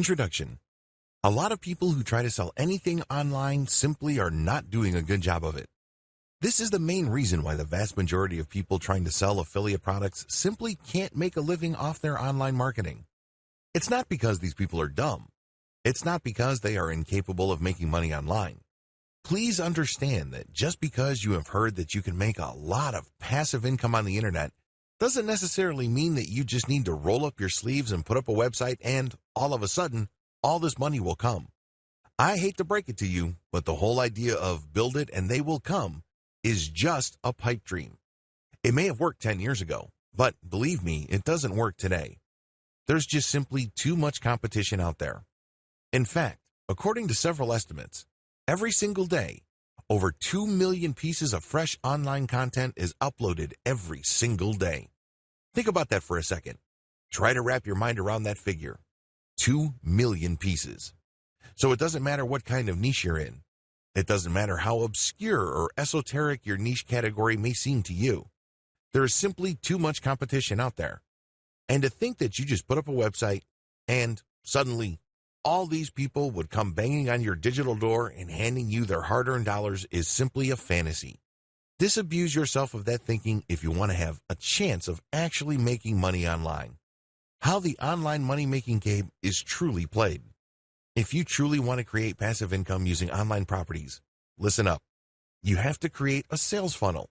Introduction. A lot of people who try to sell anything online simply are not doing a good job of it. This is the main reason why the vast majority of people trying to sell affiliate products simply can't make a living off their online marketing. It's not because these people are dumb. It's not because they are incapable of making money online. Please understand that just because you have heard that you can make a lot of passive income on the internet doesn't necessarily mean that you just need to roll up your sleeves and put up a website and, all of a sudden, all this money will come. I hate to break it to you, but the whole idea of build it and they will come is just a pipe dream. It may have worked 10 years ago, but believe me, it doesn't work today. There's just simply too much competition out there. In fact, according to several estimates, every single day, over 2 million pieces of fresh online content is uploaded every single day. Think about that for a second. Try to wrap your mind around that figure. 2 million pieces. So it doesn't matter what kind of niche you're in. It doesn't matter how obscure or esoteric your niche category may seem to you. There is simply too much competition out there. And to think that you just put up a website and suddenly all these people would come banging on your digital door and handing you their hard-earned dollars is simply a fantasy. Disabuse yourself of that thinking if you want to have a chance of actually making money online. How the online money-making game is truly played. If you truly want to create passive income using online properties, listen up. You have to create a sales funnel.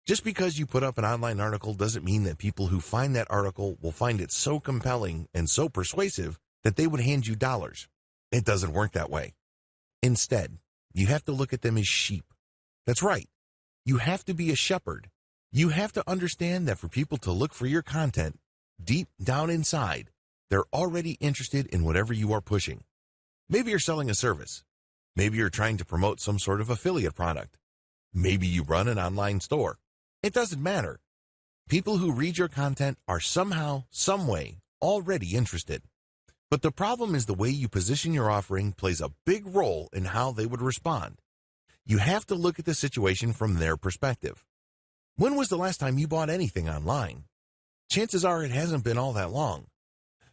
Just because you put up an online article doesn't mean that people who find that article will find it so compelling and so persuasive that they would hand you dollars. It doesn't work that way. Instead, you have to look at them as sheep. That's right. You have to be a shepherd. You have to understand that for people to look for your content, deep down inside, they're already interested in whatever you are pushing. Maybe you're selling a service. Maybe you're trying to promote some sort of affiliate product. Maybe you run an online store. It doesn't matter. People who read your content are somehow, some way, already interested. But the problem is the way you position your offering plays a big role in how they would respond. You have to look at the situation from their perspective. When was the last time you bought anything online? Chances are it hasn't been all that long.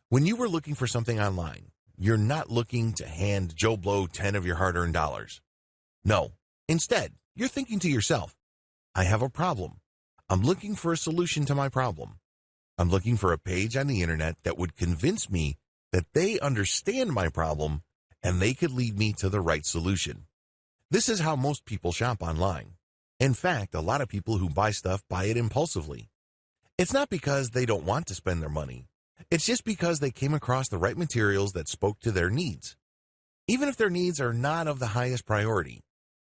When you were looking for something online, you're not looking to hand Joe Blow 10 of your hard-earned dollars. No, instead, you're thinking to yourself, I have a problem. I'm looking for a solution to my problem. I'm looking for a page on the internet that would convince me that they understand my problem and they could lead me to the right solution. This is how most people shop online. In fact, a lot of people who buy stuff buy it impulsively. It's not because they don't want to spend their money. It's just because they came across the right materials that spoke to their needs. Even if their needs are not of the highest priority,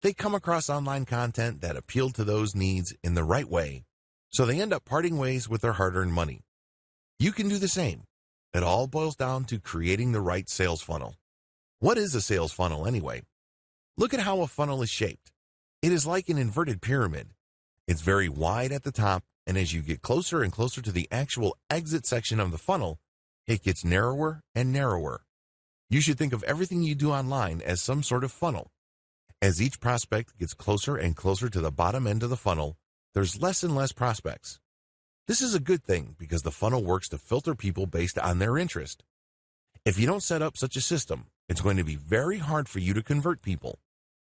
they come across online content that appealed to those needs in the right way, so they end up parting ways with their hard-earned money. You can do the same. It all boils down to creating the right sales funnel. What is a sales funnel anyway? Look at how a funnel is shaped. It is like an inverted pyramid. It's very wide at the top, and as you get closer and closer to the actual exit section of the funnel, it gets narrower and narrower. You should think of everything you do online as some sort of funnel. As each prospect gets closer and closer to the bottom end of the funnel, there's less and less prospects. This is a good thing because the funnel works to filter people based on their interest. If you don't set up such a system, it's going to be very hard for you to convert people.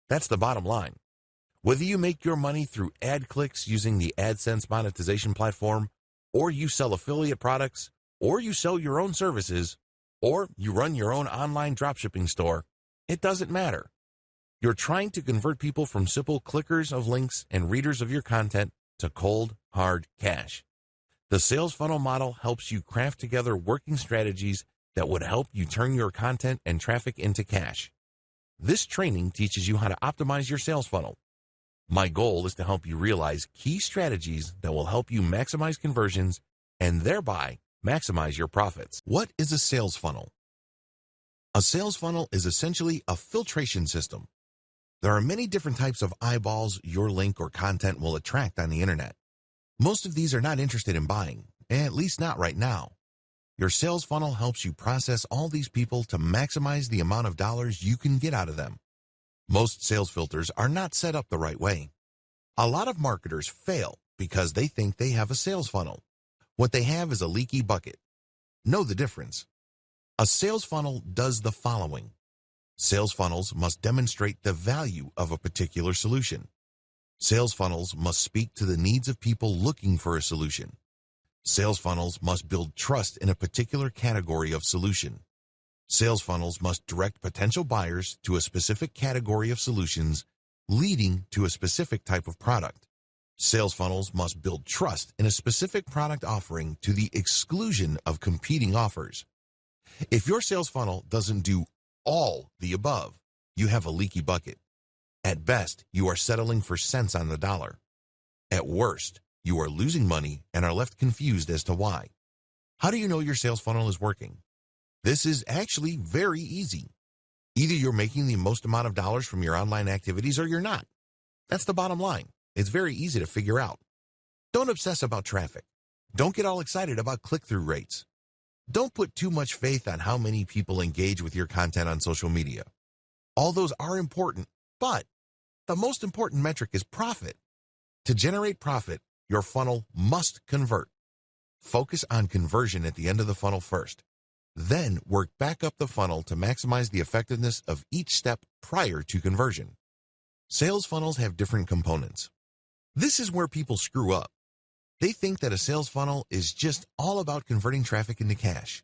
That's the bottom line. Whether you make your money through ad clicks using the AdSense monetization platform, or you sell affiliate products, or you sell your own services, or you run your own online dropshipping store, it doesn't matter. You're trying to convert people from simple clickers of links and readers of your content to cold, hard cash. The sales funnel model helps you craft together working strategies that would help you turn your content and traffic into cash. This training teaches you how to optimize your sales funnel. My goal is to help you realize key strategies that will help you maximize conversions and thereby maximize your profits. What is a sales funnel? A sales funnel is essentially a filtration system. There are many different types of eyeballs your link or content will attract on the internet. Most of these are not interested in buying, at least not right now. Your sales funnel helps you process all these people to maximize the amount of dollars you can get out of them. Most sales filters are not set up the right way. A lot of marketers fail because they think they have a sales funnel. What they have is a leaky bucket. Know the difference. A sales funnel does the following. Sales funnels must demonstrate the value of a particular solution. Sales funnels must speak to the needs of people looking for a solution. Sales funnels must build trust in a particular category of solution. Sales funnels must direct potential buyers to a specific category of solutions, leading to a specific type of product. Sales funnels must build trust in a specific product offering to the exclusion of competing offers. If your sales funnel doesn't do all the above, you have a leaky bucket. At best, you are settling for cents on the dollar. At worst, you are losing money and are left confused as to why. How do you know your sales funnel is working? This is actually very easy. Either you're making the most amount of dollars from your online activities or you're not. That's the bottom line. It's very easy to figure out. Don't obsess about traffic. Don't get all excited about click-through rates. Don't put too much faith on how many people engage with your content on social media. All those are important, but the most important metric is profit. To generate profit, your funnel must convert. Focus on conversion at the end of the funnel first. Then work back up the funnel to maximize the effectiveness of each step prior to conversion. Sales funnels have different components. This is where people screw up. They think that a sales funnel is just all about converting traffic into cash.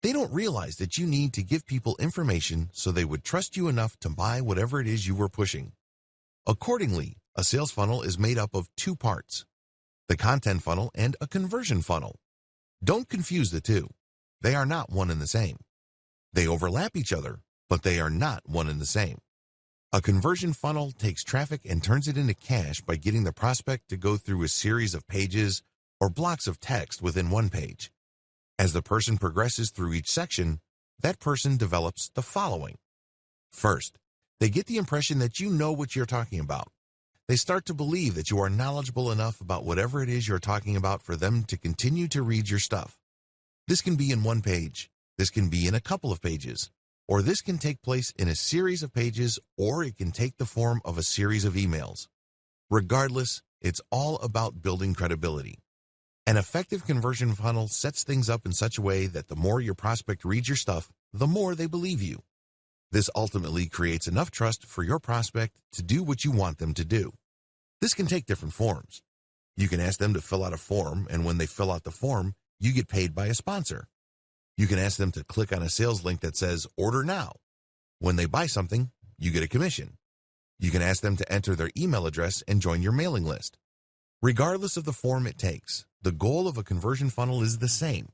They don't realize that you need to give people information so they would trust you enough to buy whatever it is you were pushing. Accordingly, a sales funnel is made up of two parts: the content funnel and a conversion funnel. Don't confuse the two. They are not one and the same. They overlap each other, but they are not one and the same. A conversion funnel takes traffic and turns it into cash by getting the prospect to go through a series of pages or blocks of text within one page. As the person progresses through each section, that person develops the following. First, they get the impression that you know what you're talking about. They start to believe that you are knowledgeable enough about whatever it is you're talking about for them to continue to read your stuff. This can be in one page, this can be in a couple of pages, or this can take place in a series of pages, or it can take the form of a series of emails. Regardless, it's all about building credibility. An effective conversion funnel sets things up in such a way that the more your prospect reads your stuff, the more they believe you. This ultimately creates enough trust for your prospect to do what you want them to do. This can take different forms. You can ask them to fill out a form, and when they fill out the form, you get paid by a sponsor. You can ask them to click on a sales link that says, "Order now." When they buy something, you get a commission. You can ask them to enter their email address and join your mailing list. Regardless of the form it takes, the goal of a conversion funnel is the same.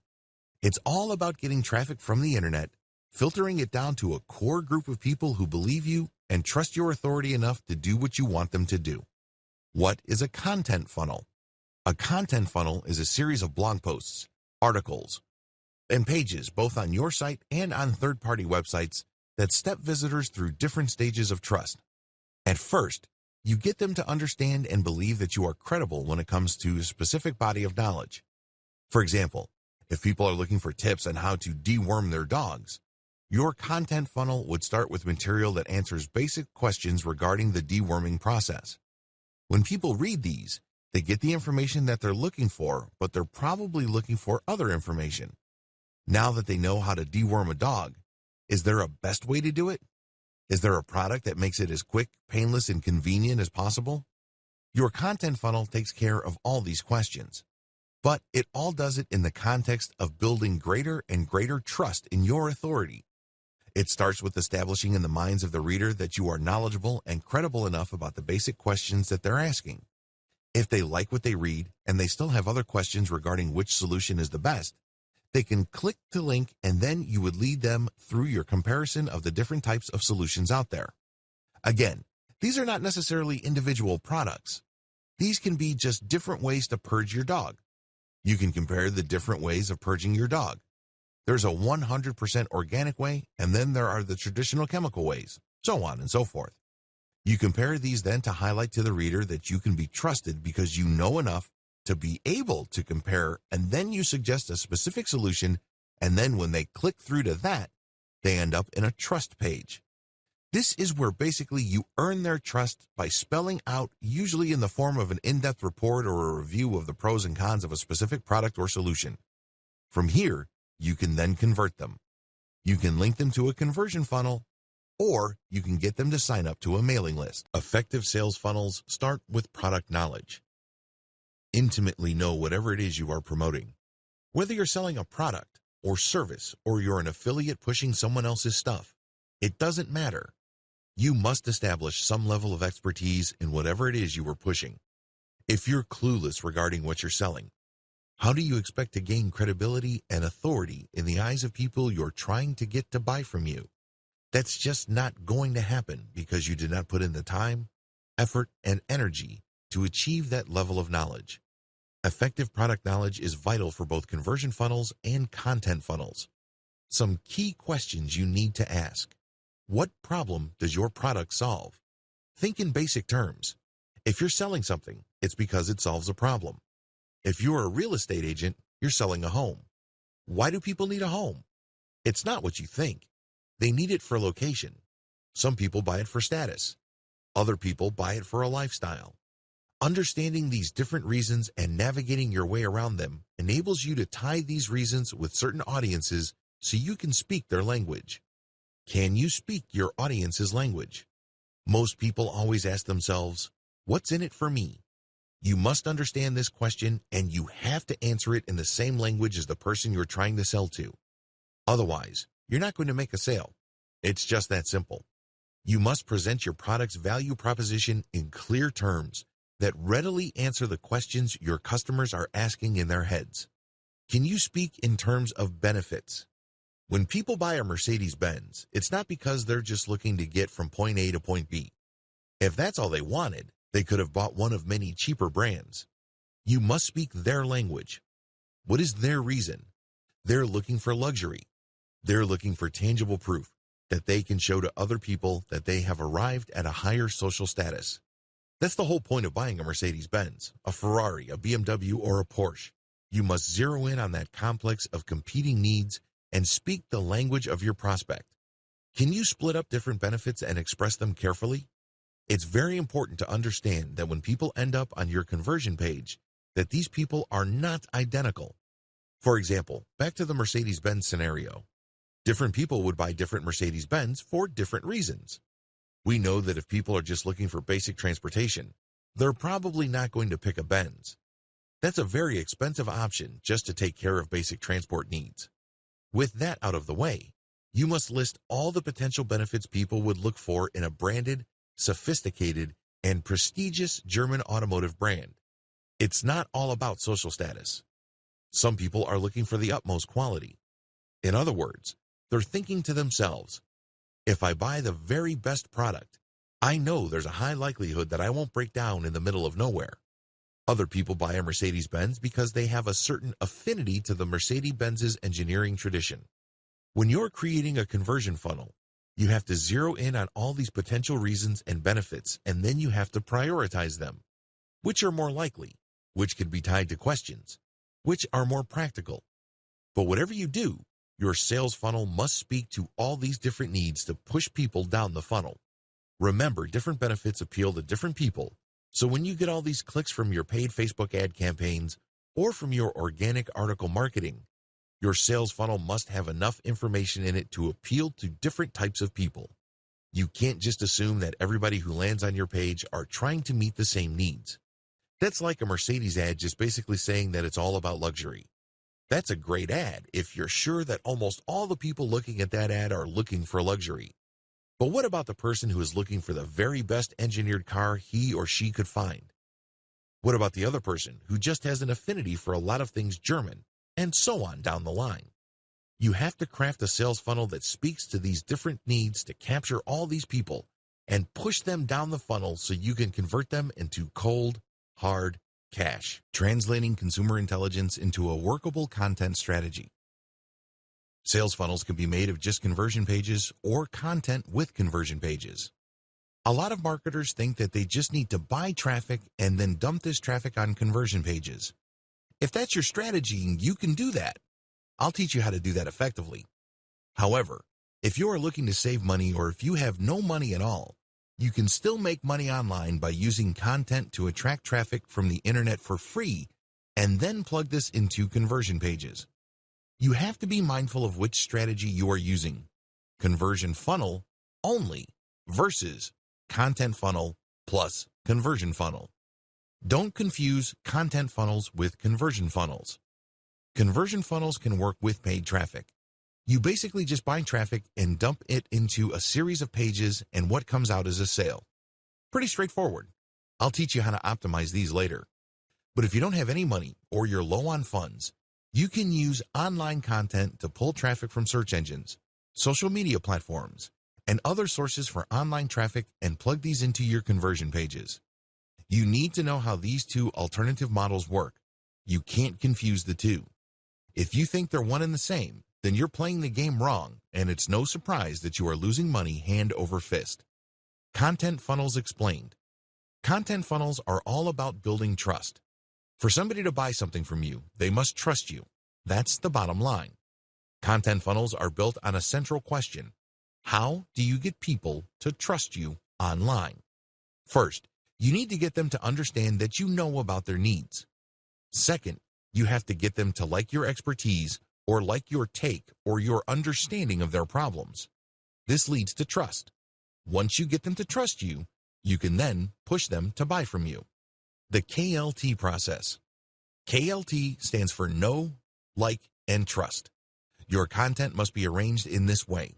It's all about getting traffic from the internet, filtering it down to a core group of people who believe you and trust your authority enough to do what you want them to do. What is a content funnel? A content funnel is a series of blog posts, articles, and pages both on your site and on third-party websites that step visitors through different stages of trust. At first, you get them to understand and believe that you are credible when it comes to a specific body of knowledge. For example, if people are looking for tips on how to deworm their dogs, your content funnel would start with material that answers basic questions regarding the deworming process. When people read these, they get the information that they're looking for, but they're probably looking for other information. Now that they know how to deworm a dog, is there a best way to do it? Is there a product that makes it as quick, painless, and convenient as possible? Your content funnel takes care of all these questions, but it all does it in the context of building greater and greater trust in your authority. It starts with establishing in the minds of the reader that you are knowledgeable and credible enough about the basic questions that they're asking. If they like what they read and they still have other questions regarding which solution is the best, they can click the link, and then you would lead them through your comparison of the different types of solutions out there. Again, these are not necessarily individual products. These can be just different ways to purge your dog. You can compare the different ways of purging your dog. There's a 100% organic way, and then there are the traditional chemical ways, so on and so forth. You compare these then to highlight to the reader that you can be trusted because you know enough to be able to compare, and then you suggest a specific solution, and then when they click through to that, they end up in a trust page. This is where basically you earn their trust by spelling out, usually in the form of an in-depth report or a review of the pros and cons of a specific product or solution. From here, you can then convert them. You can link them to a conversion funnel, or you can get them to sign up to a mailing list. Effective sales funnels start with product knowledge. Intimately know whatever it is you are promoting. Whether you're selling a product or service or you're an affiliate pushing someone else's stuff, it doesn't matter. You must establish some level of expertise in whatever it is you are pushing. If you're clueless regarding what you're selling, how do you expect to gain credibility and authority in the eyes of people you're trying to get to buy from you? That's just not going to happen because you did not put in the time, effort, and energy to achieve that level of knowledge. Effective product knowledge is vital for both conversion funnels and content funnels. Some key questions you need to ask. What problem does your product solve? Think in basic terms. If you're selling something, it's because it solves a problem. If you're a real estate agent, you're selling a home. Why do people need a home? It's not what you think. They need it for location. Some people buy it for status. Other people buy it for a lifestyle. Understanding these different reasons and navigating your way around them enables you to tie these reasons with certain audiences so you can speak their language. Can you speak your audience's language? Most people always ask themselves, what's in it for me? You must understand this question, and you have to answer it in the same language as the person you're trying to sell to. Otherwise, you're not going to make a sale. It's just that simple. You must present your product's value proposition in clear terms that readily answer the questions your customers are asking in their heads. Can you speak in terms of benefits? When people buy a Mercedes-Benz, it's not because they're just looking to get from point A to point B. If that's all they wanted, they could have bought one of many cheaper brands. You must speak their language. What is their reason? They're looking for luxury. They're looking for tangible proof that they can show to other people that they have arrived at a higher social status. That's the whole point of buying a Mercedes-Benz, a Ferrari, a BMW, or a Porsche. You must zero in on that complex of competing needs and speak the language of your prospect. Can you split up different benefits and express them carefully? It's very important to understand that when people end up on your conversion page, that these people are not identical. For example, back to the Mercedes-Benz scenario. Different people would buy different Mercedes-Benz for different reasons. We know that if people are just looking for basic transportation, they're probably not going to pick a Benz. That's a very expensive option just to take care of basic transport needs. With that out of the way, you must list all the potential benefits people would look for in a branded, sophisticated, and prestigious German automotive brand. It's not all about social status. Some people are looking for the utmost quality. In other words, they're thinking to themselves, if I buy the very best product, I know there's a high likelihood that I won't break down in the middle of nowhere. Other people buy a Mercedes-Benz because they have a certain affinity to the Mercedes-Benz's engineering tradition. When you're creating a conversion funnel, you have to zero in on all these potential reasons and benefits, and then you have to prioritize them. Which are more likely? Which could be tied to questions? Which are more practical? But whatever you do, your sales funnel must speak to all these different needs to push people down the funnel. Remember, different benefits appeal to different people, so when you get all these clicks from your paid Facebook ad campaigns or from your organic article marketing, your sales funnel must have enough information in it to appeal to different types of people. You can't just assume that everybody who lands on your page are trying to meet the same needs. That's like a Mercedes ad just basically saying that it's all about luxury. That's a great ad if you're sure that almost all the people looking at that ad are looking for luxury. But what about the person who is looking for the very best engineered car he or she could find? What about the other person who just has an affinity for a lot of things German, and so on down the line? You have to craft a sales funnel that speaks to these different needs to capture all these people and push them down the funnel so you can convert them into cold, hard cash. Translating consumer intelligence into a workable content strategy. Sales funnels can be made of just conversion pages or content with conversion pages. A lot of marketers think that they just need to buy traffic and then dump this traffic on conversion pages. If that's your strategy, you can do that. I'll teach you how to do that effectively. However, if you are looking to save money or if you have no money at all, you can still make money online by using content to attract traffic from the internet for free and then plug this into conversion pages. You have to be mindful of which strategy you are using. Conversion funnel only versus content funnel plus conversion funnel. Don't confuse content funnels with conversion funnels. Conversion funnels can work with paid traffic. You basically just buy traffic and dump it into a series of pages, and what comes out is a sale. Pretty straightforward. I'll teach you how to optimize these later. But if you don't have any money or you're low on funds, you can use online content to pull traffic from search engines, social media platforms, and other sources for online traffic and plug these into your conversion pages. You need to know how these two alternative models work. You can't confuse the two. If you think they're one and the same, then you're playing the game wrong, and it's no surprise that you are losing money hand over fist. Content funnels explained. Content funnels are all about building trust. For somebody to buy something from you, they must trust you. That's the bottom line. Content funnels are built on a central question. How do you get people to trust you online? First, you need to get them to understand that you know about their needs. Second, you have to get them to like your expertise or like your take or your understanding of their problems. This leads to trust. Once you get them to trust you, you can then push them to buy from you. The KLT process. KLT stands for know, like, and trust. Your content must be arranged in this way.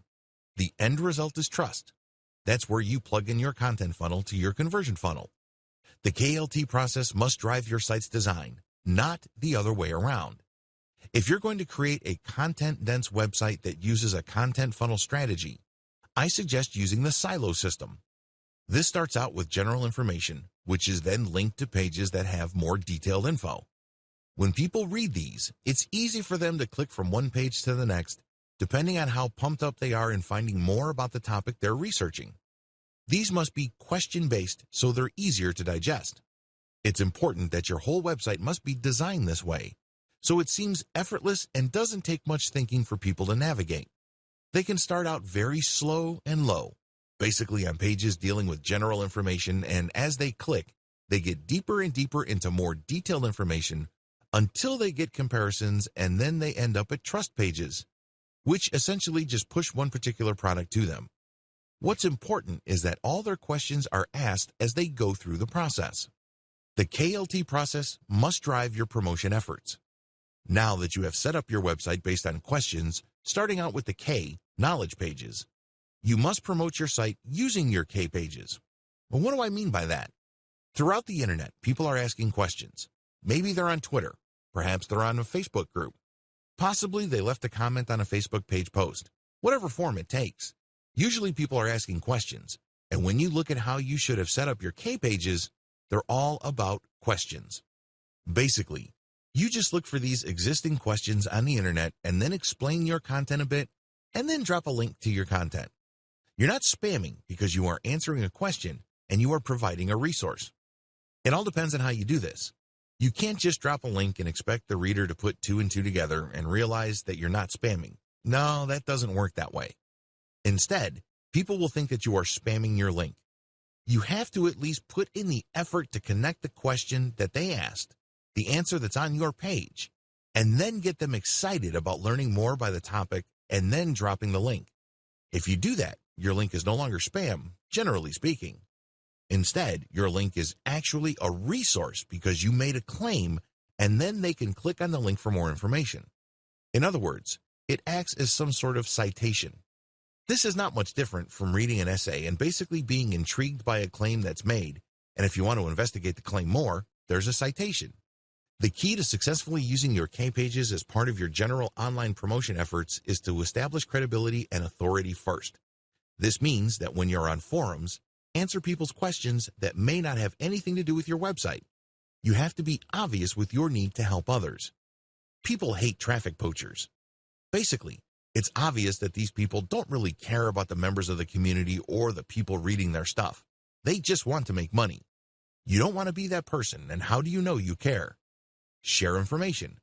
The end result is trust. That's where you plug in your content funnel to your conversion funnel. The KLT process must drive your site's design, not the other way around. If you're going to create a content-dense website that uses a content funnel strategy, I suggest using the silo system. This starts out with general information, which is then linked to pages that have more detailed info. When people read these, it's easy for them to click from one page to the next, depending on how pumped up they are in finding more about the topic they're researching. These must be question-based so they're easier to digest. It's important that your whole website must be designed this way, so it seems effortless and doesn't take much thinking for people to navigate. They can start out very slow and low, basically on pages dealing with general information, and as they click, they get deeper and deeper into more detailed information until they get comparisons, and then they end up at trust pages, which essentially just push one particular product to them. What's important is that all their questions are asked as they go through the process. The KLT process must drive your promotion efforts. Now that you have set up your website based on questions, starting out with the K, knowledge pages, you must promote your site using your K pages. Well, what do I mean by that? Throughout the internet, people are asking questions. Maybe they're on Twitter. Perhaps they're on a Facebook group. Possibly they left a comment on a Facebook page post. Whatever form it takes. Usually people are asking questions. And when you look at how you should have set up your K pages, they're all about questions. Basically, you just look for these existing questions on the internet and then explain your content a bit and then drop a link to your content. You're not spamming because you are answering a question and you are providing a resource. It all depends on how you do this. You can't just drop a link and expect the reader to put two and two together and realize that you're not spamming. No, that doesn't work that way. Instead, people will think that you are spamming your link. You have to at least put in the effort to connect the question that they asked, the answer that's on your page, and then get them excited about learning more by the topic and then dropping the link. If you do that, your link is no longer spam, generally speaking. Instead, your link is actually a resource because you made a claim, and then they can click on the link for more information. In other words, it acts as some sort of citation. This is not much different from reading an essay and basically being intrigued by a claim that's made, and if you want to investigate the claim more, there's a citation. The key to successfully using your K pages as part of your general online promotion efforts is to establish credibility and authority first. This means that when you're on forums, answer people's questions that may not have anything to do with your website. You have to be obvious with your need to help others. People hate traffic poachers. Basically, it's obvious that these people don't really care about the members of the community or the people reading their stuff. They just want to make money. You don't want to be that person, and how do you know you care? Share information.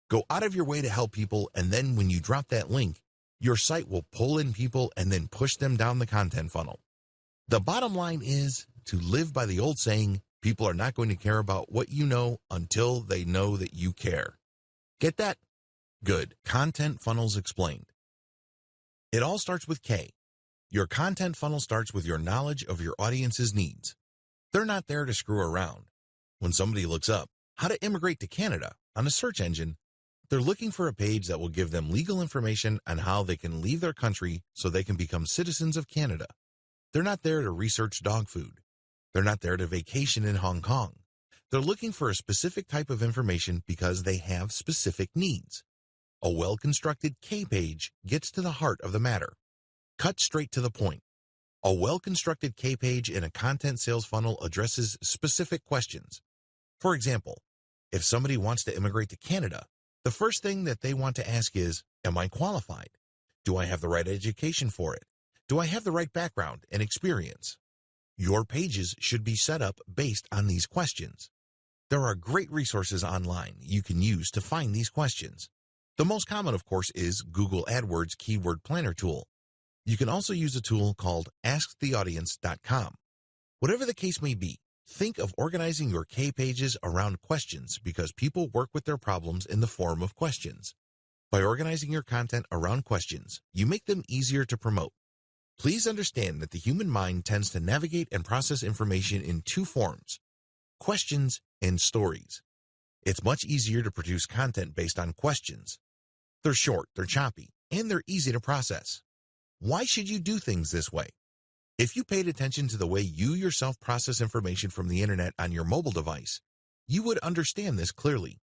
Go out of your way to help people, and then when you drop that link, your site will pull in people and then push them down the content funnel. The bottom line is to live by the old saying, people are not going to care about what you know until they know that you care. Get that? Good. Content funnels explained. It all starts with K. Your content funnel starts with your knowledge of your audience's needs. They're not there to screw around. When somebody looks up how to immigrate to Canada on a search engine, they're looking for a page that will give them legal information on how they can leave their country so they can become citizens of Canada. They're not there to research dog food. They're not there to vacation in Hong Kong. They're looking for a specific type of information because they have specific needs. A well-constructed K page gets to the heart of the matter. Cut straight to the point. A well-constructed K page in a content sales funnel addresses specific questions. For example, if somebody wants to immigrate to Canada, the first thing that they want to ask is, am I qualified? Do I have the right education for it? Do I have the right background and experience? Your pages should be set up based on these questions. There are great resources online you can use to find these questions. The most common, of course, is Google AdWords Keyword Planner tool. You can also use a tool called asktheaudience.com. Whatever the case may be, think of organizing your K pages around questions because people work with their problems in the form of questions. By organizing your content around questions, you make them easier to promote. Please understand that the human mind tends to navigate and process information in two forms: questions and stories. It's much easier to produce content based on questions. They're short, they're choppy, and they're easy to process. Why should you do things this way? If you paid attention to the way you yourself process information from the internet on your mobile device, you would understand this clearly.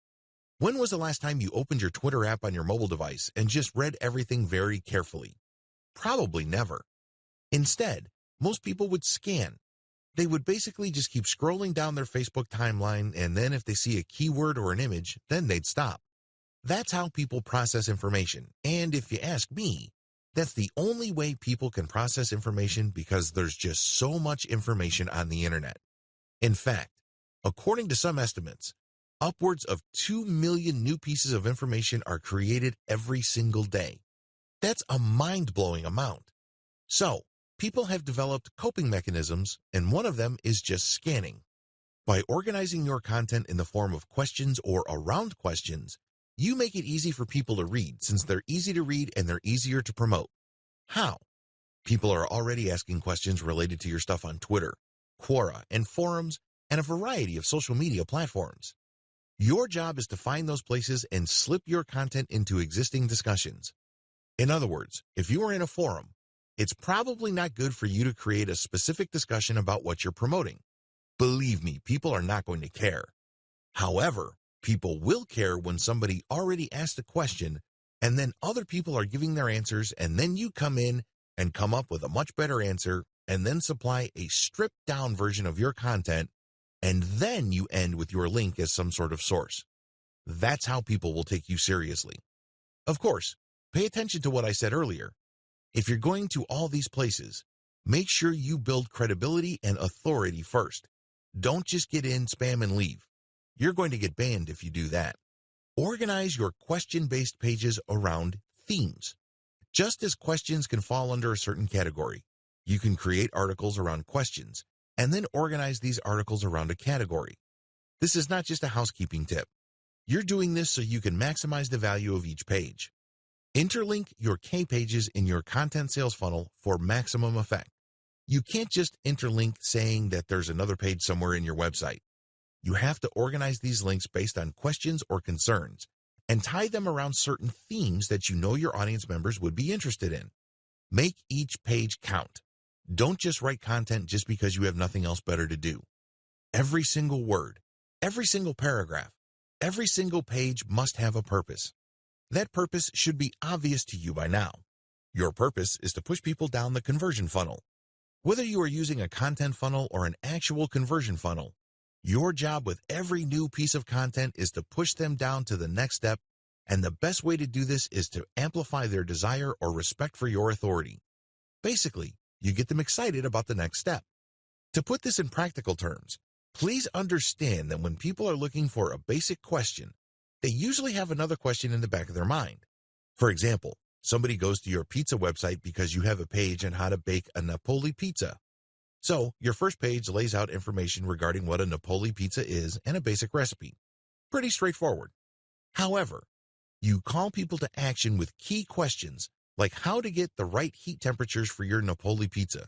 When was the last time you opened your Twitter app on your mobile device and just read everything very carefully? Probably never. Instead, most people would scan. They would basically just keep scrolling down their Facebook timeline, and then if they see a keyword or an image, then they'd stop. That's how people process information, and if you ask me, that's the only way people can process information because there's just so much information on the internet. In fact, according to some estimates, upwards of 2 million new pieces of information are created every single day. That's a mind-blowing amount. So, people have developed coping mechanisms, and one of them is just scanning. By organizing your content in the form of questions or around questions, you make it easy for people to read since they're easy to read and they're easier to promote. How? People are already asking questions related to your stuff on Twitter, Quora, and forums, and a variety of social media platforms. Your job is to find those places and slip your content into existing discussions. In other words, if you are in a forum, it's probably not good for you to create a specific discussion about what you're promoting. Believe me, people are not going to care. However, people will care when somebody already asked a question and then other people are giving their answers and then you come in and come up with a much better answer and then supply a stripped down version of your content and then you end with your link as some sort of source. That's how people will take you seriously. Of course, pay attention to what I said earlier. If you're going to all these places, make sure you build credibility and authority first. Don't just get in, spam, and leave. You're going to get banned if you do that. Organize your question-based pages around themes. Just as questions can fall under a certain category, you can create articles around questions and then organize these articles around a category. This is not just a housekeeping tip. You're doing this so you can maximize the value of each page. Interlink your K pages in your content sales funnel for maximum effect. You can't just interlink saying that there's another page somewhere in your website. You have to organize these links based on questions or concerns and tie them around certain themes that you know your audience members would be interested in. Make each page count. Don't just write content just because you have nothing else better to do. Every single word, every single paragraph, every single page must have a purpose. That purpose should be obvious to you by now. Your purpose is to push people down the conversion funnel. Whether you are using a content funnel or an actual conversion funnel, your job with every new piece of content is to push them down to the next step, and the best way to do this is to amplify their desire or respect for your authority. Basically, you get them excited about the next step. To put this in practical terms, please understand that when people are looking for a basic question, they usually have another question in the back of their mind. For example, somebody goes to your pizza website because you have a page on how to bake a Napoli pizza. So, your first page lays out information regarding what a Napoli pizza is and a basic recipe. Pretty straightforward. However, You call people to action with key questions like how to get the right heat temperatures for your Napoli pizza,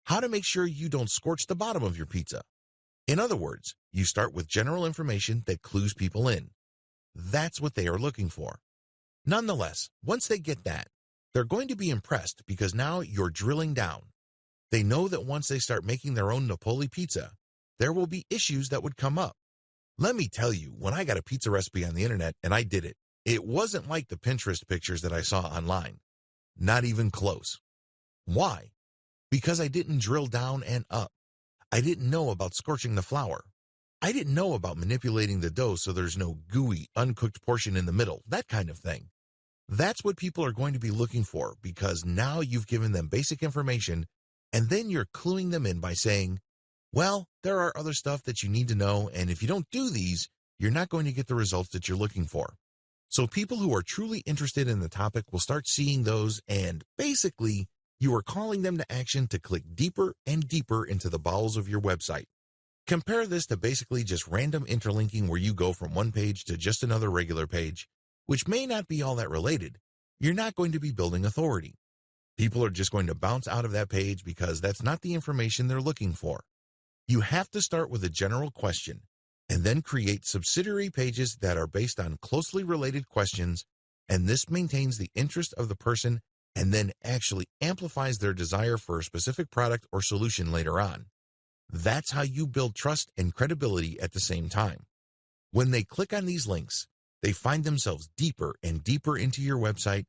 how to make sure you don't scorch the bottom of your pizza. In other words, you start with general information that clues people in. That's what they are looking for. Nonetheless, once they get that, they're going to be impressed because now you're drilling down. They know that once they start making their own Napoli pizza, there will be issues that would come up. Let me tell you, when I got a pizza recipe on the internet and I did it, it wasn't like the Pinterest pictures that I saw online. Not even close. Why? Because I didn't drill down and up. I didn't know about scorching the flour. I didn't know about manipulating the dough so there's no gooey, uncooked portion in the middle, that kind of thing. That's what people are going to be looking for because now you've given them basic information and then you're cluing them in by saying, well, there are other stuff that you need to know, and if you don't do these, you're not going to get the results that you're looking for. So people who are truly interested in the topic will start seeing those, and basically, you are calling them to action to click deeper and deeper into the bowels of your website. Compare this to basically just random interlinking where you go from one page to just another regular page, which may not be all that related. You're not going to be building authority. People are just going to bounce out of that page because that's not the information they're looking for. You have to start with a general question and then create subsidiary pages that are based on closely related questions, and this maintains the interest of the person and then actually amplifies their desire for a specific product or solution later on. That's how you build trust and credibility at the same time. When they click on these links, they find themselves deeper and deeper into your website,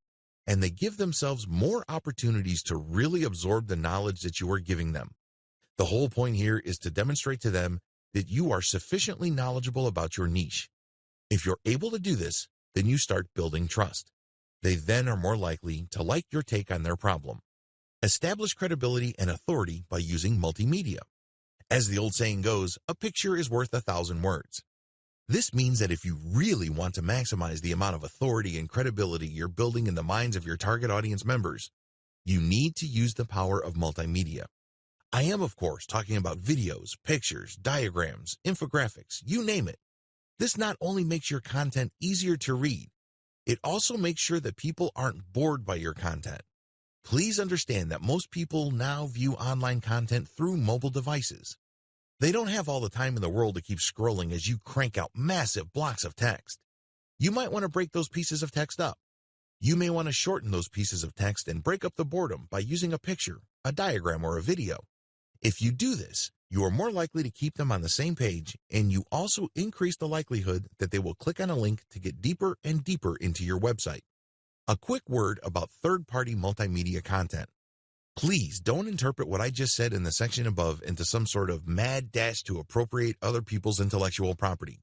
and they give themselves more opportunities to really absorb the knowledge that you are giving them. The whole point here is to demonstrate to them that you are sufficiently knowledgeable about your niche. If you're able to do this, then you start building trust. They then are more likely to like your take on their problem. Establish credibility and authority by using multimedia. As the old saying goes, a picture is worth 1,000 words. This means that if you really want to maximize the amount of authority and credibility you're building in the minds of your target audience members, you need to use the power of multimedia. I am, of course, talking about videos, pictures, diagrams, infographics, you name it. This not only makes your content easier to read, it also makes sure that people aren't bored by your content. Please understand that most people now view online content through mobile devices. They don't have all the time in the world to keep scrolling as you crank out massive blocks of text. You might want to break those pieces of text up. You may want to shorten those pieces of text and break up the boredom by using a picture, a diagram, or a video. If you do this, you are more likely to keep them on the same page, and you also increase the likelihood that they will click on a link to get deeper and deeper into your website. A quick word about third-party multimedia content. Please don't interpret what I just said in the section above into some sort of mad dash to appropriate other people's intellectual property.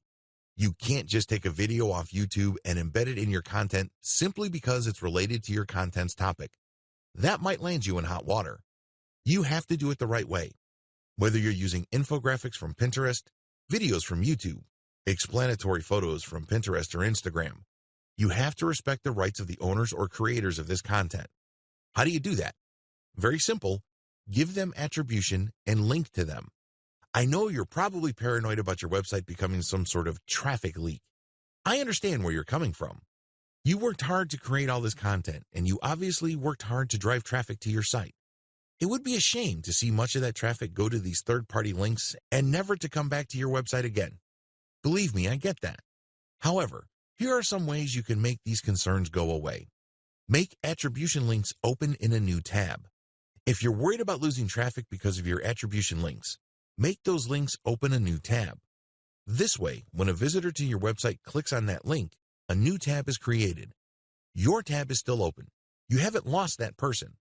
You can't just take a video off YouTube and embed it in your content simply because it's related to your content's topic. That might land you in hot water. You have to do it the right way. Whether you're using infographics from Pinterest, videos from YouTube, explanatory photos from Pinterest or Instagram, you have to respect the rights of the owners or creators of this content. How do you do that? Very simple. Give them attribution and link to them. I know you're probably paranoid about your website becoming some sort of traffic leak. I understand where you're coming from. You worked hard to create all this content, and you obviously worked hard to drive traffic to your site. It would be a shame to see much of that traffic go to these third-party links and never to come back to your website again. Believe me, I get that. However, here are some ways you can make these concerns go away. Make attribution links open in a new tab. If you're worried about losing traffic because of your attribution links, make those links open a new tab. This way, when a visitor to your website clicks on that link, a new tab is created. Your tab is still open. You haven't lost that person.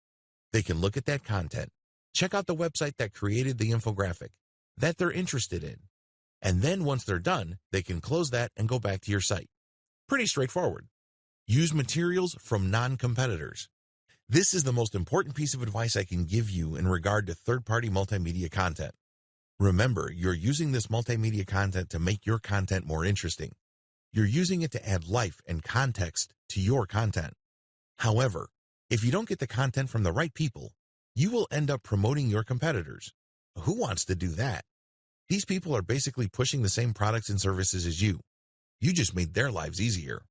They can look at that content, check out the website that created the infographic that they're interested in, and then once they're done, they can close that and go back to your site. Pretty straightforward. Use materials from non-competitors. This is the most important piece of advice I can give you in regard to third-party multimedia content. Remember, you're using this multimedia content to make your content more interesting. You're using it to add life and context to your content. However, if you don't get the content from the right people, you will end up promoting your competitors. Who wants to do that? These people are basically pushing the same products and services as you. You just made their lives easier.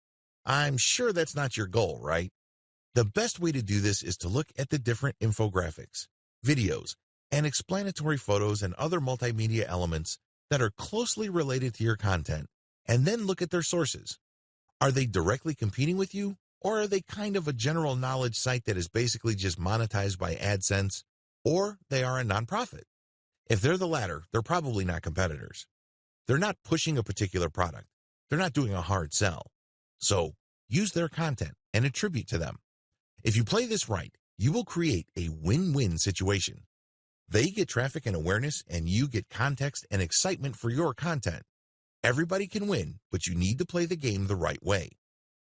I'm sure that's not your goal, right? The best way to do this is to look at the different infographics, videos, and explanatory photos and other multimedia elements that are closely related to your content, and then look at their sources. Are they directly competing with you, or are they kind of a general knowledge site that is basically just monetized by AdSense, or they are a nonprofit? If they're the latter, they're probably not competitors. They're not pushing a particular product. They're not doing a hard sell. So use their content and attribute to them. If you play this right, you will create a win-win situation. They get traffic and awareness, and you get context and excitement for your content. Everybody can win, but you need to play the game the right way.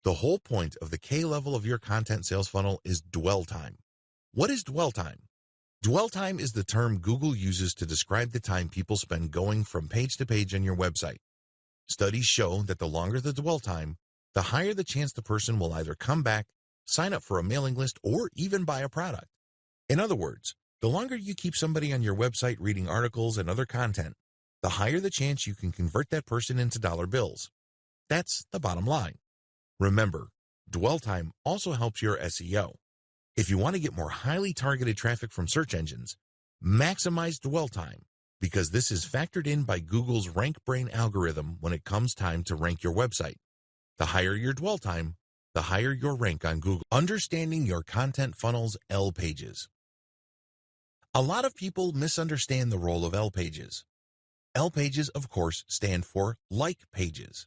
The whole point of the K level of your content sales funnel is dwell time. What is dwell time? Dwell time is the term Google uses to describe the time people spend going from page to page on your website. Studies show that the longer the dwell time, the higher the chance the person will either come back, sign up for a mailing list, or even buy a product. In other words, the longer you keep somebody on your website reading articles and other content, the higher the chance you can convert that person into dollar bills. That's the bottom line. Remember, dwell time also helps your SEO. If you want to get more highly targeted traffic from search engines, maximize dwell time, because this is factored in by Google's RankBrain algorithm when it comes time to rank your website. The higher your dwell time, the higher your rank on Google. Understanding your content funnel's L pages. A lot of people misunderstand the role of L pages. L pages, of course, stand for like pages.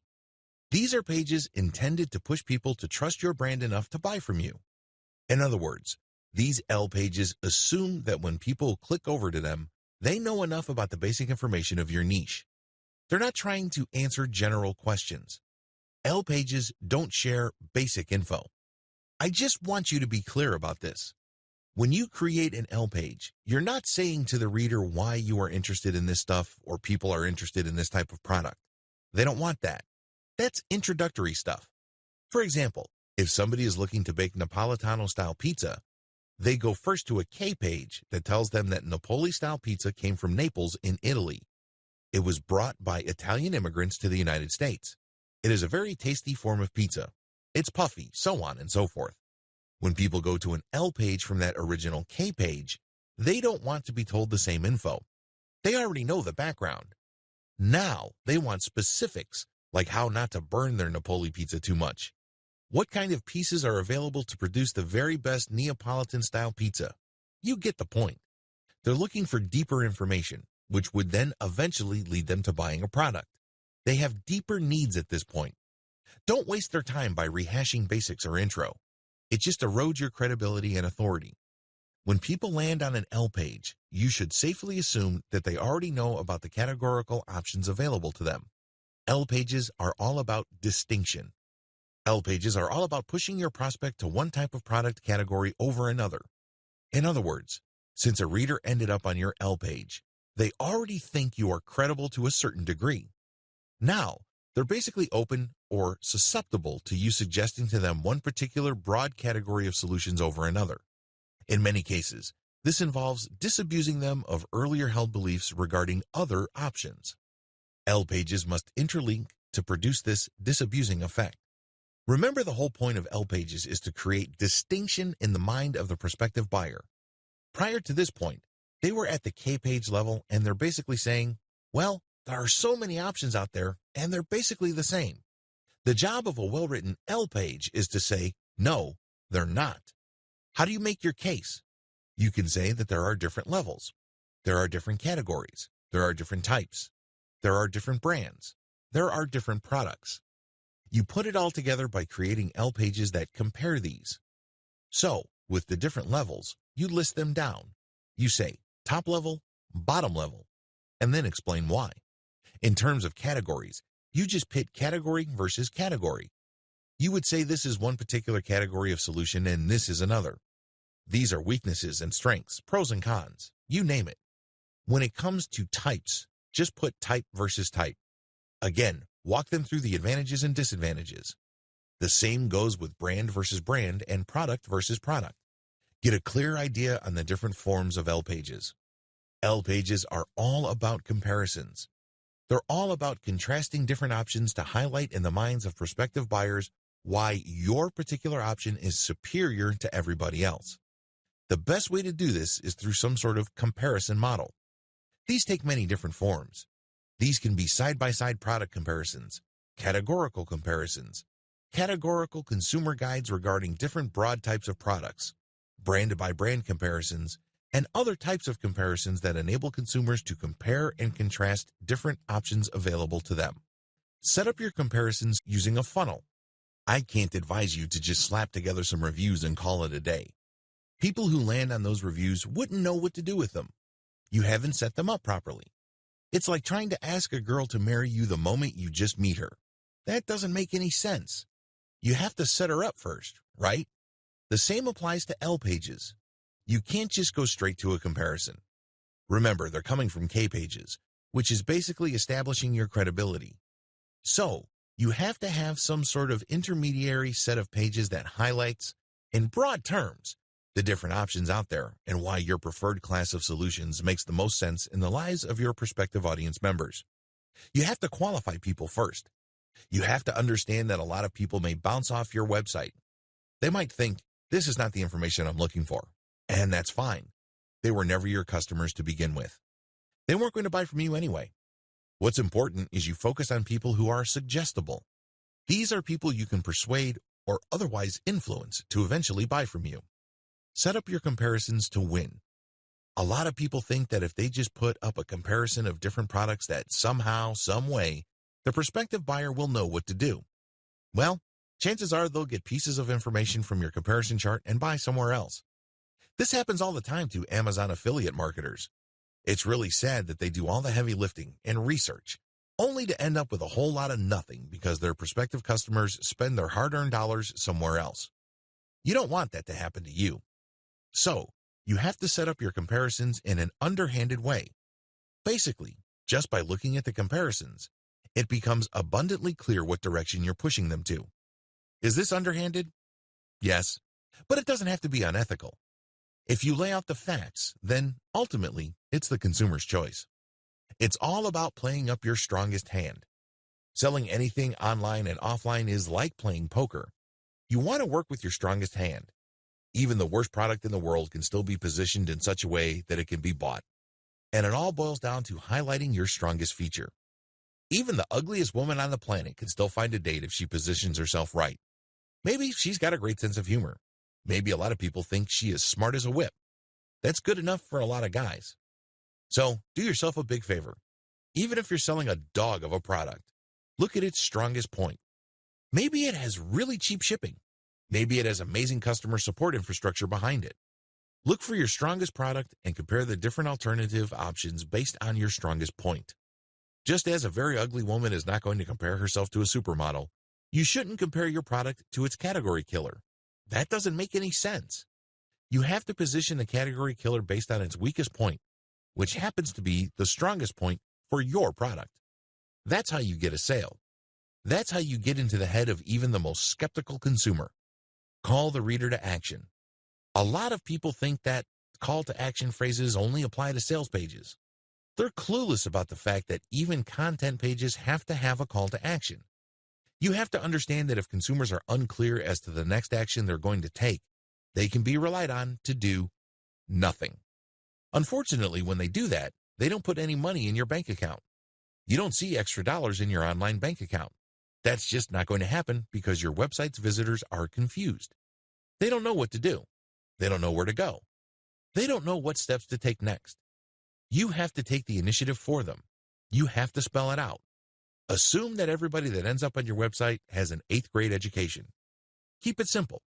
These are pages intended to push people to trust your brand enough to buy from you. In other words, these L pages assume that when people click over to them, they know enough about the basic information of your niche. They're not trying to answer general questions. L pages don't share basic info. I just want you to be clear about this. When you create an L page, you're not saying to the reader why you are interested in this stuff or people are interested in this type of product. They don't want that. That's introductory stuff. For example, if somebody is looking to bake Napolitano-style pizza, they go first to a K page that tells them that Napoli-style pizza came from Naples in Italy. It was brought by Italian immigrants to the United States. It is a very tasty form of pizza. It's puffy, so on and so forth. When people go to an L page from that original K page, they don't want to be told the same info. They already know the background. Now they want specifics, like how not to burn their Napoli pizza too much. What kind of pieces are available to produce the very best Neapolitan-style pizza? You get the point. They're looking for deeper information, which would then eventually lead them to buying a product. They have deeper needs at this point. Don't waste their time by rehashing basics or intro. It just erodes your credibility and authority. When people land on an L page, you should safely assume that they already know about the categorical options available to them. L pages are all about distinction. L pages are all about pushing your prospect to one type of product category over another. In other words, since a reader ended up on your L page, they already think you are credible to a certain degree. Now, they're basically open or susceptible to you suggesting to them one particular broad category of solutions over another. In many cases, this involves disabusing them of earlier held beliefs regarding other options. L pages must interlink to produce this disabusing effect. Remember, the whole point of L pages is to create distinction in the mind of the prospective buyer. Prior to this point, they were at the K page level and they're basically saying, well, there are so many options out there and they're basically the same. The job of a well-written L page is to say, no, they're not. How do you make your case? You can say that there are different levels. There are different categories. There are different types. There are different brands. There are different products. You put it all together by creating L pages that compare these. So, with the different levels, you list them down. You say top level, bottom level, and then explain why. In terms of categories, you just pit category versus category. You would say this is one particular category of solution and this is another. These are weaknesses and strengths, pros and cons, you name it. When it comes to types, just put type versus type. Again, walk them through the advantages and disadvantages. The same goes with brand versus brand and product versus product. Get a clear idea on the different forms of L pages. L pages are all about comparisons. They're all about contrasting different options to highlight in the minds of prospective buyers why your particular option is superior to everybody else. The best way to do this is through some sort of comparison model. These take many different forms. These can be side-by-side product comparisons, categorical comparisons, categorical consumer guides regarding different broad types of products, brand-by-brand comparisons, and other types of comparisons that enable consumers to compare and contrast different options available to them. Set up your comparisons using a funnel. I can't advise you to just slap together some reviews and call it a day. People who land on those reviews wouldn't know what to do with them. You haven't set them up properly. It's like trying to ask a girl to marry you the moment you just meet her. That doesn't make any sense. You have to set her up first, right? The same applies to L pages. You can't just go straight to a comparison. Remember, they're coming from K pages, which is basically establishing your credibility. So, you have to have some sort of intermediary set of pages that highlights, in broad terms, the different options out there and why your preferred class of solutions makes the most sense in the lives of your prospective audience members. You have to qualify people first. You have to understand that a lot of people may bounce off your website. They might think, this is not the information I'm looking for, and that's fine. They were never your customers to begin with. They weren't going to buy from you anyway. What's important is you focus on people who are suggestible. These are people you can persuade or otherwise influence to eventually buy from you. Set up your comparisons to win. A lot of people think that if they just put up a comparison of different products that somehow, some way, the prospective buyer will know what to do. Well, chances are they'll get pieces of information from your comparison chart and buy somewhere else. This happens all the time to Amazon affiliate marketers. It's really sad that they do all the heavy lifting and research, only to end up with a whole lot of nothing because their prospective customers spend their hard-earned dollars somewhere else. You don't want that to happen to you. So, you have to set up your comparisons in an underhanded way. Basically, just by looking at the comparisons, it becomes abundantly clear what direction you're pushing them to. Is this underhanded? Yes, but it doesn't have to be unethical. If you lay out the facts, then ultimately, it's the consumer's choice. It's all about playing up your strongest hand. Selling anything online and offline is like playing poker. You want to work with your strongest hand. Even the worst product in the world can still be positioned in such a way that it can be bought. And it all boils down to highlighting your strongest feature. Even the ugliest woman on the planet can still find a date if she positions herself right. Maybe she's got a great sense of humor. Maybe a lot of people think she is smart as a whip. That's good enough for a lot of guys. So, do yourself a big favor. Even if you're selling a dog of a product, look at its strongest point. Maybe it has really cheap shipping. Maybe it has amazing customer support infrastructure behind it. Look for your strongest product and compare the different alternative options based on your strongest point. Just as a very ugly woman is not going to compare herself to a supermodel, you shouldn't compare your product to its category killer. That doesn't make any sense. You have to position the category killer based on its weakest point, which happens to be the strongest point for your product. That's how you get a sale. That's how you get into the head of even the most skeptical consumer. Call the reader to action. A lot of people think that call to action phrases only apply to sales pages. They're clueless about the fact that even content pages have to have a call to action. You have to understand that if consumers are unclear as to the next action they're going to take, they can be relied on to do nothing. Unfortunately, when they do that, they don't put any money in your bank account. You don't see extra dollars in your online bank account. That's just not going to happen because your website's visitors are confused. They don't know what to do. They don't know where to go. They don't know what steps to take next. You have to take the initiative for them. You have to spell it out. Assume that everybody that ends up on your website has an 8th grade education. Keep it simple.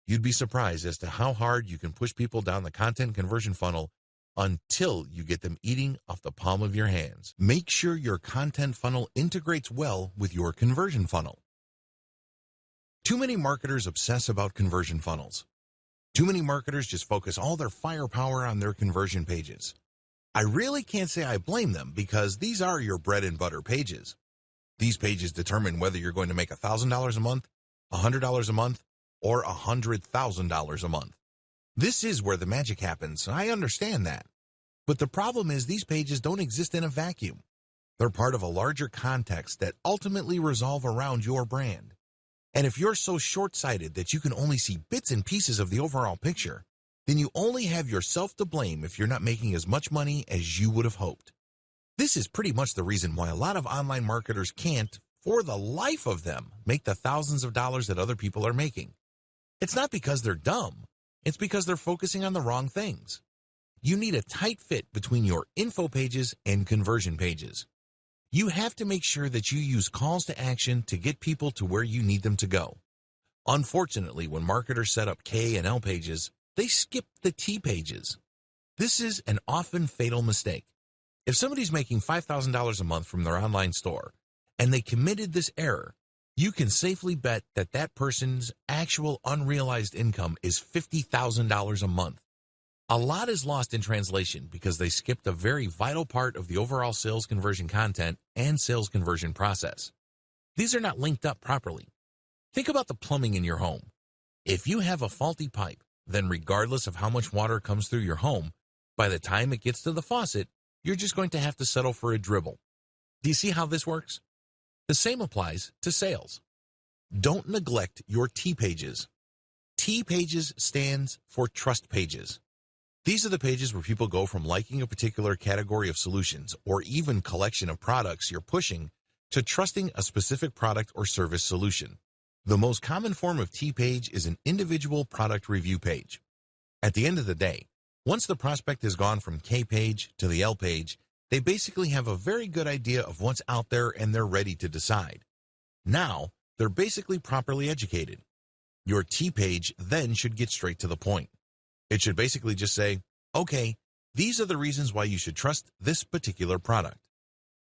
You'd be surprised as to how hard you can push people down the content conversion funnel until you get them eating off the palm of your hands. Make sure your content funnel integrates well with your conversion funnel. Too many marketers obsess about conversion funnels. Too many marketers just focus all their firepower on their conversion pages. I really can't say I blame them because these are your bread and butter pages. These pages determine whether you're going to make $1,000 a month, $100 a month, or $100,000 a month. This is where the magic happens. I understand that. But the problem is these pages don't exist in a vacuum. They're part of a larger context that ultimately revolve around your brand. And if you're so short-sighted that you can only see bits and pieces of the overall picture, then you only have yourself to blame if you're not making as much money as you would have hoped. This is pretty much the reason why a lot of online marketers can't, for the life of them, make the thousands of dollars that other people are making. It's not because they're dumb. It's because they're focusing on the wrong things. You need a tight fit between your info pages and conversion pages. You have to make sure that you use calls to action to get people to where you need them to go. Unfortunately, when marketers set up K and L pages, they skip the T pages. This is an often fatal mistake. If somebody's making $5,000 a month from their online store and they committed this error, you can safely bet that that person's actual unrealized income is $50,000 a month. A lot is lost in translation because they skipped a very vital part of the overall sales conversion content and sales conversion process. These are not linked up properly. Think about the plumbing in your home. If you have a faulty pipe, then regardless of how much water comes through your home, by the time it gets to the faucet, you're just going to have to settle for a dribble. Do you see how this works? The same applies to sales. Don't neglect your T pages. T pages stands for trust pages. These are the pages where people go from liking a particular category of solutions or even collection of products you're pushing to trusting a specific product or service solution. The most common form of T page is an individual product review page. At the end of the day, once the prospect has gone from K page to the L page, they basically have a very good idea of what's out there and they're ready to decide. Now, they're basically properly educated. Your T page then should get straight to the point. It should basically just say, okay, these are the reasons why you should trust this particular product.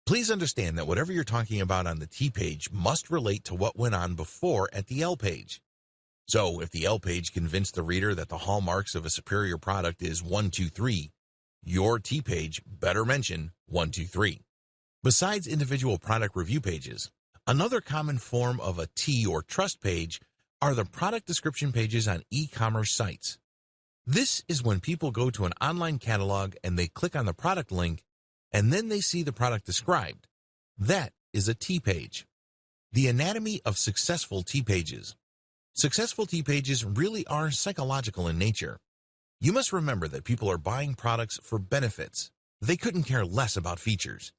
Please understand that whatever you're talking about on the T page must relate to what went on before at the L page. So if the L page convinced the reader that the hallmarks of a superior product is 1, 2, 3, your T page better mention 1, 2, 3. Besides individual product review pages, another common form of a T or trust page are the product description pages on e-commerce sites. This is when people go to an online catalog and they click on the product link and then they see the product described. That is a T page. The anatomy of successful T pages. Successful T pages really are psychological in nature. You must remember that people are buying products for benefits. They couldn't care less about features.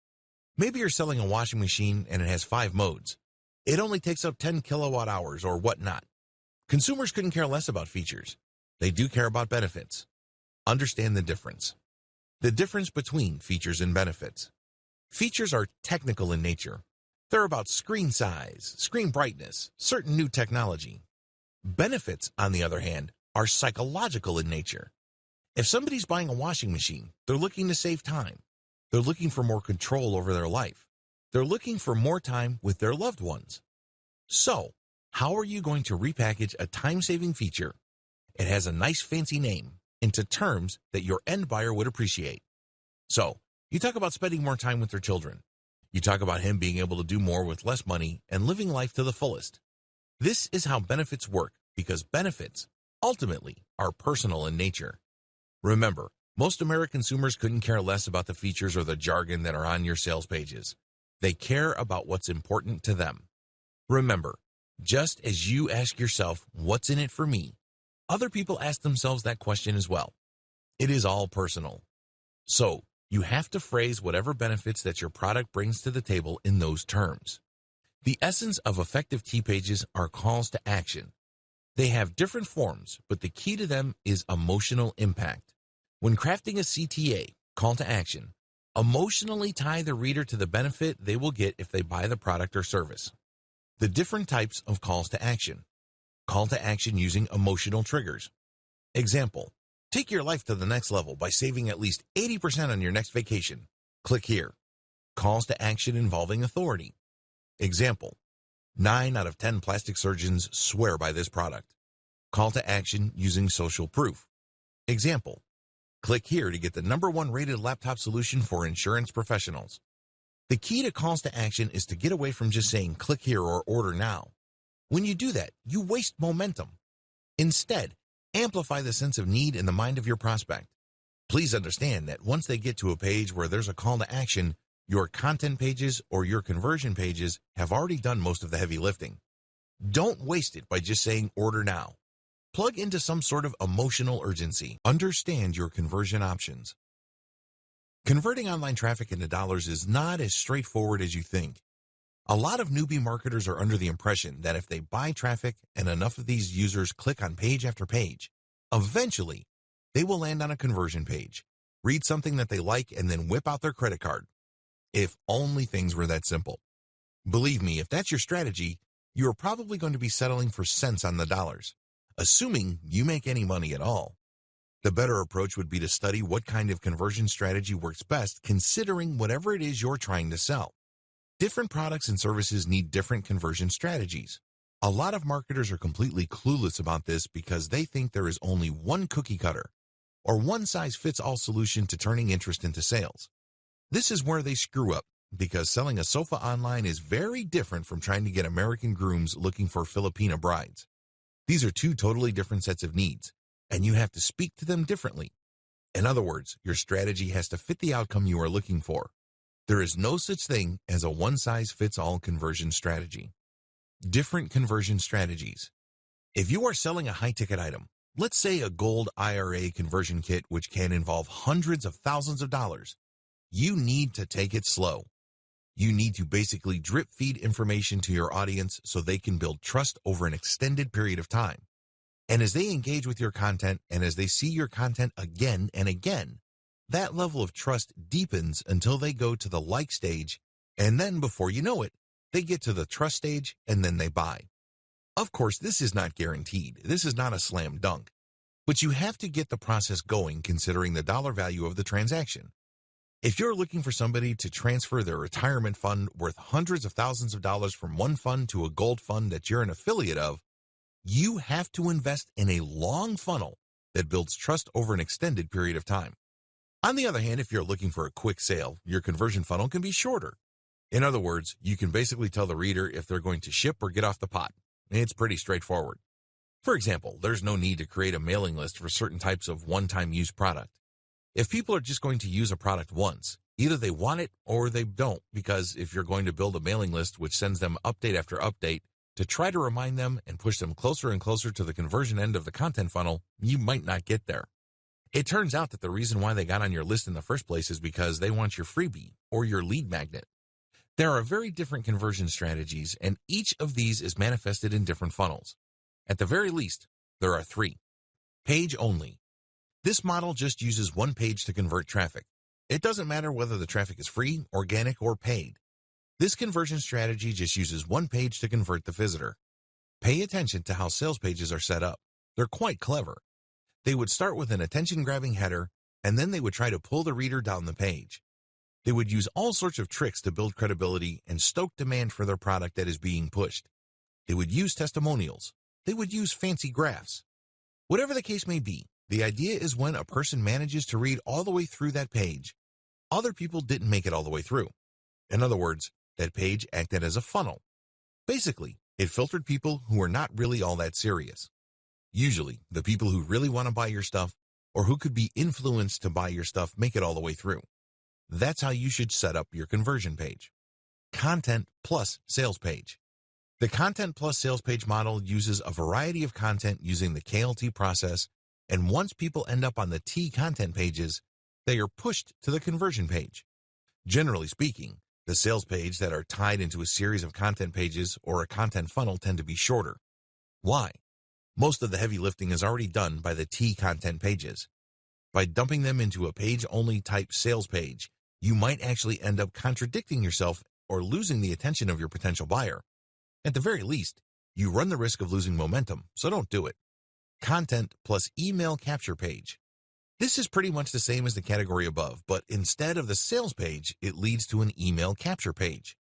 Maybe you're selling a washing machine and it has 5 modes. It only takes up 10 kilowatt hours or whatnot. Consumers couldn't care less about features. They do care about benefits. Understand the difference. The difference between features and benefits. Features are technical in nature. They're about screen size, screen brightness, certain new technology. Benefits, on the other hand, are psychological in nature. If somebody's buying a washing machine, they're looking to save time. They're looking for more control over their life. They're looking for more time with their loved ones. So, how are you going to repackage a time-saving feature? It has a nice fancy name into terms that your end buyer would appreciate. So, you talk about spending more time with their children. You talk about him being able to do more with less money and living life to the fullest. This is how benefits work because benefits, ultimately, are personal in nature. Remember, most American consumers couldn't care less about the features or the jargon that are on your sales pages. They care about what's important to them. Remember, just as you ask yourself, what's in it for me? Other people ask themselves that question as well. It is all personal. So, you have to phrase whatever benefits that your product brings to the table in those terms. The essence of effective T pages are calls to action. They have different forms, but the key to them is emotional impact. When crafting a CTA, call to action, emotionally tie the reader to the benefit they will get if they buy the product or service. The different types of calls to action. Call to action using emotional triggers. Example, take your life to the next level by saving at least 80% on your next vacation. Click here. Calls to action involving authority. Example, 9 out of 10 plastic surgeons swear by this product. Call to action using social proof. Example, click here to get the #1 rated laptop solution for insurance professionals. The key to calls to action is to get away from just saying click here or order now. When you do that, you waste momentum. Instead, amplify the sense of need in the mind of your prospect. Please understand that once they get to a page where there's a call to action, your content pages or your conversion pages have already done most of the heavy lifting. Don't waste it by just saying order now. Plug into some sort of emotional urgency. Understand your conversion options. Converting online traffic into dollars is not as straightforward as you think. A lot of newbie marketers are under the impression that if they buy traffic and enough of these users click on page after page, eventually they will land on a conversion page, read something that they like, and then whip out their credit card. If only things were that simple. Believe me, if that's your strategy, you are probably going to be settling for cents on the dollars, assuming you make any money at all. The better approach would be to study what kind of conversion strategy works best, considering whatever it is you're trying to sell. Different products and services need different conversion strategies. A lot of marketers are completely clueless about this because they think there is only one cookie cutter or one-size-fits-all solution to turning interest into sales. This is where they screw up, because selling a sofa online is very different from trying to get American grooms looking for Filipina brides. These are two totally different sets of needs, and you have to speak to them differently. In other words, your strategy has to fit the outcome you are looking for. There is no such thing as a one-size-fits-all conversion strategy. Different conversion strategies. If you are selling a high-ticket item, let's say a gold IRA conversion kit which can involve hundreds of thousands of dollars, you need to take it slow. You need to basically drip feed information to your audience so they can build trust over an extended period of time. And as they engage with your content and as they see your content again and again, that level of trust deepens until they go to the like stage, and then before you know it, they get to the trust stage and then they buy. Of course, this is not guaranteed. This is not a slam dunk. But you have to get the process going considering the dollar value of the transaction. If you're looking for somebody to transfer their retirement fund worth hundreds of thousands of dollars from one fund to a gold fund that you're an affiliate of, you have to invest in a long funnel that builds trust over an extended period of time. On the other hand, if you're looking for a quick sale, your conversion funnel can be shorter. In other words, you can basically tell the reader if they're going to ship or get off the pot. It's pretty straightforward. For example, there's no need to create a mailing list for certain types of one-time use product. If people are just going to use a product once, either they want it or they don't, because if you're going to build a mailing list which sends them update after update to try to remind them and push them closer and closer to the conversion end of the content funnel, you might not get there. It turns out that the reason why they got on your list in the first place is because they want your freebie or your lead magnet. There are very different conversion strategies, and each of these is manifested in different funnels. At the very least, there are three. Page only. This model just uses one page to convert traffic. It doesn't matter whether the traffic is free, organic, or paid. This conversion strategy just uses one page to convert the visitor. Pay attention to how sales pages are set up. They're quite clever. They would start with an attention-grabbing header, and then they would try to pull the reader down the page. They would use all sorts of tricks to build credibility and stoke demand for their product that is being pushed. They would use testimonials. They would use fancy graphs. Whatever the case may be, the idea is when a person manages to read all the way through that page, other people didn't make it all the way through. In other words, that page acted as a funnel. Basically, it filtered people who are not really all that serious. Usually, the people who really want to buy your stuff or who could be influenced to buy your stuff make it all the way through. That's how you should set up your conversion page. Content plus sales page. The content plus sales page model uses a variety of content using the KLT process, and once people end up on the T content pages, they are pushed to the conversion page. Generally speaking, the sales page that are tied into a series of content pages or a content funnel tend to be shorter. Why? Most of the heavy lifting is already done by the T content pages. By dumping them into a page-only type sales page, you might actually end up contradicting yourself or losing the attention of your potential buyer. At the very least, you run the risk of losing momentum, so don't do it. Content plus email capture page. This is pretty much the same as the category above, but instead of the sales page, it leads to an email capture page.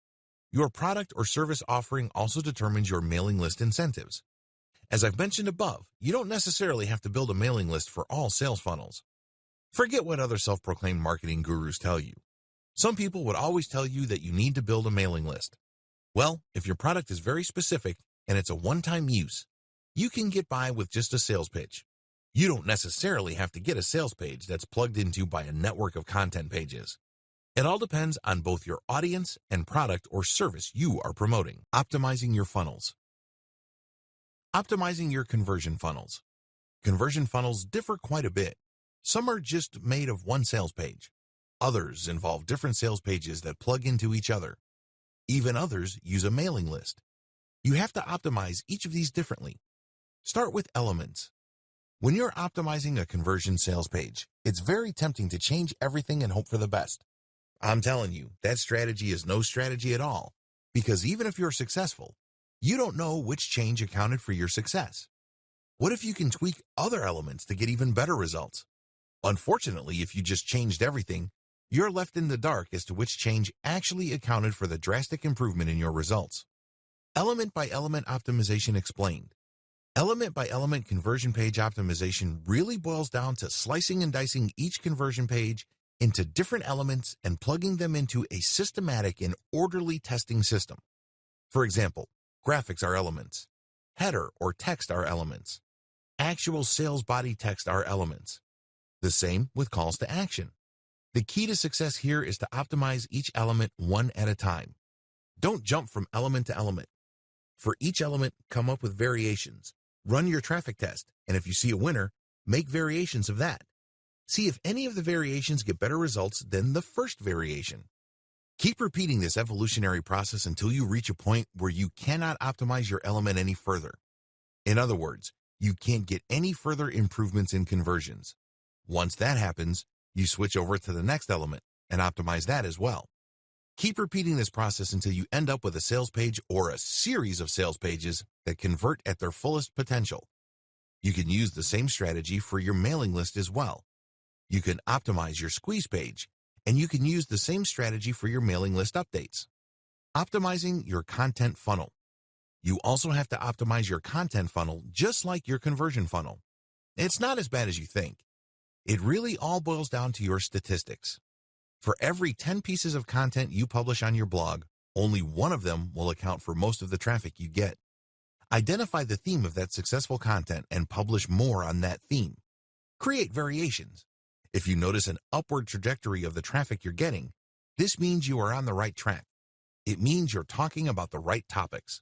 Your product or service offering also determines your mailing list incentives. As I've mentioned above, you don't necessarily have to build a mailing list for all sales funnels. Forget what other self-proclaimed marketing gurus tell you. Some people would always tell you that you need to build a mailing list. Well, if your product is very specific and it's a one-time use, you can get by with just a sales pitch. You don't necessarily have to get a sales page that's plugged into by a network of content pages. It all depends on both your audience and product or service you are promoting. Optimizing your funnels. Optimizing your conversion funnels. Conversion funnels differ quite a bit. Some are just made of one sales page. Others involve different sales pages that plug into each other. Even others use a mailing list. You have to optimize each of these differently. Start with elements. When you're optimizing a conversion sales page, it's very tempting to change everything and hope for the best. I'm telling you, that strategy is no strategy at all, because even if you're successful, you don't know which change accounted for your success. What if you can tweak other elements to get even better results? Unfortunately, if you just changed everything, you're left in the dark as to which change actually accounted for the drastic improvement in your results. Element by element optimization explained. Element by element conversion page optimization really boils down to slicing and dicing each conversion page into different elements and plugging them into a systematic and orderly testing system. For example, graphics are elements. Header or text are elements. Actual sales body text are elements. The same with calls to action. The key to success here is to optimize each element one at a time. Don't jump from element to element. For each element, come up with variations. Run your traffic test, and if you see a winner, make variations of that. See if any of the variations get better results than the first variation. Keep repeating this evolutionary process until you reach a point where you cannot optimize your element any further. In other words, you can't get any further improvements in conversions. Once that happens, you switch over to the next element and optimize that as well. Keep repeating this process until you end up with a sales page or a series of sales pages that convert at their fullest potential. You can use the same strategy for your mailing list as well. You can optimize your squeeze page, and you can use the same strategy for your mailing list updates. Optimizing your content funnel. You also have to optimize your content funnel just like your conversion funnel. It's not as bad as you think. It really all boils down to your statistics. For every 10 pieces of content you publish on your blog, only one of them will account for most of the traffic you get. Identify the theme of that successful content and publish more on that theme. Create variations. If you notice an upward trajectory of the traffic you're getting, this means you are on the right track. It means you're talking about the right topics.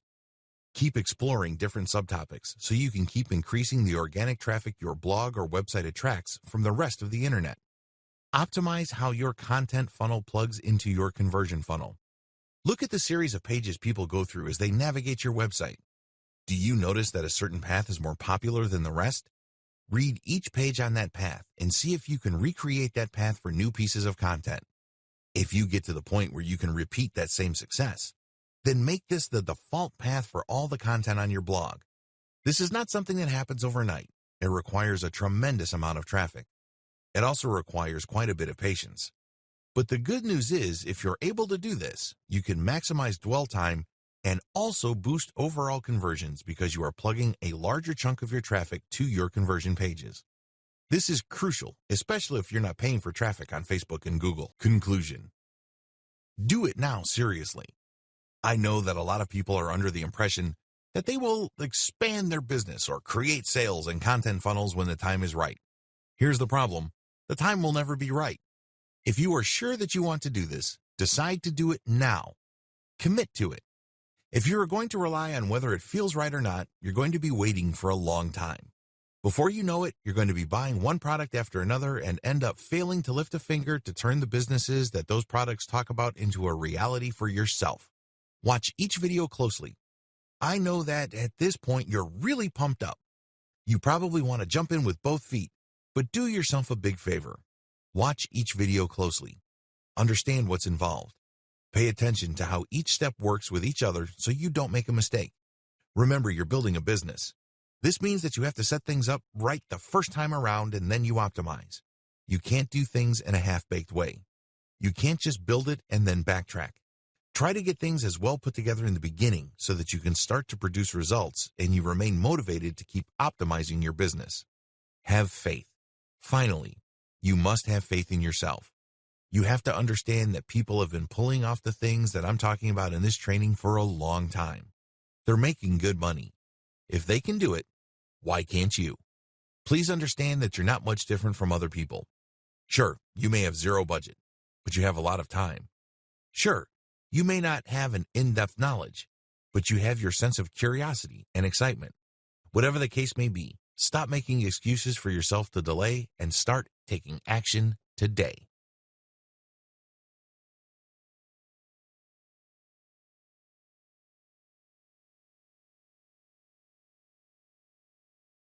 Keep exploring different subtopics so you can keep increasing the organic traffic your blog or website attracts from the rest of the internet. Optimize how your content funnel plugs into your conversion funnel. Look at the series of pages people go through as they navigate your website. Do you notice that a certain path is more popular than the rest? Read each page on that path and see if you can recreate that path for new pieces of content. If you get to the point where you can repeat that same success, then make this the default path for all the content on your blog. This is not something that happens overnight. It requires a tremendous amount of traffic. It also requires quite a bit of patience. But the good news is, if you're able to do this, you can maximize dwell time and also boost overall conversions because you are plugging a larger chunk of your traffic to your conversion pages. This is crucial, especially if you're not paying for traffic on Facebook and Google. Conclusion. Do it now, seriously. I know that a lot of people are under the impression that they will expand their business or create sales and content funnels when the time is right. Here's the problem. The time will never be right. If you are sure that you want to do this, decide to do it now. Commit to it. If you are going to rely on whether it feels right or not, you're going to be waiting for a long time. Before you know it, you're going to be buying one product after another and end up failing to lift a finger to turn the businesses that those products talk about into a reality for yourself. Watch each video closely. I know that at this point you're really pumped up. You probably want to jump in with both feet, but do yourself a big favor. Watch each video closely. Understand what's involved. Pay attention to how each step works with each other so you don't make a mistake. Remember, you're building a business. This means that you have to set things up right the first time around and then you optimize. You can't do things in a half-baked way. You can't just build it and then backtrack. Try to get things as well put together in the beginning so that you can start to produce results and you remain motivated to keep optimizing your business. Have faith. Finally, you must have faith in yourself. You have to understand that people have been pulling off the things that I'm talking about in this training for a long time. They're making good money. If they can do it, why can't you? Please understand that you're not much different from other people. Sure, you may have zero budget, but you have a lot of time. Sure, you may not have an in-depth knowledge, but you have your sense of curiosity and excitement. Whatever the case may be, stop making excuses for yourself to delay and start taking action today.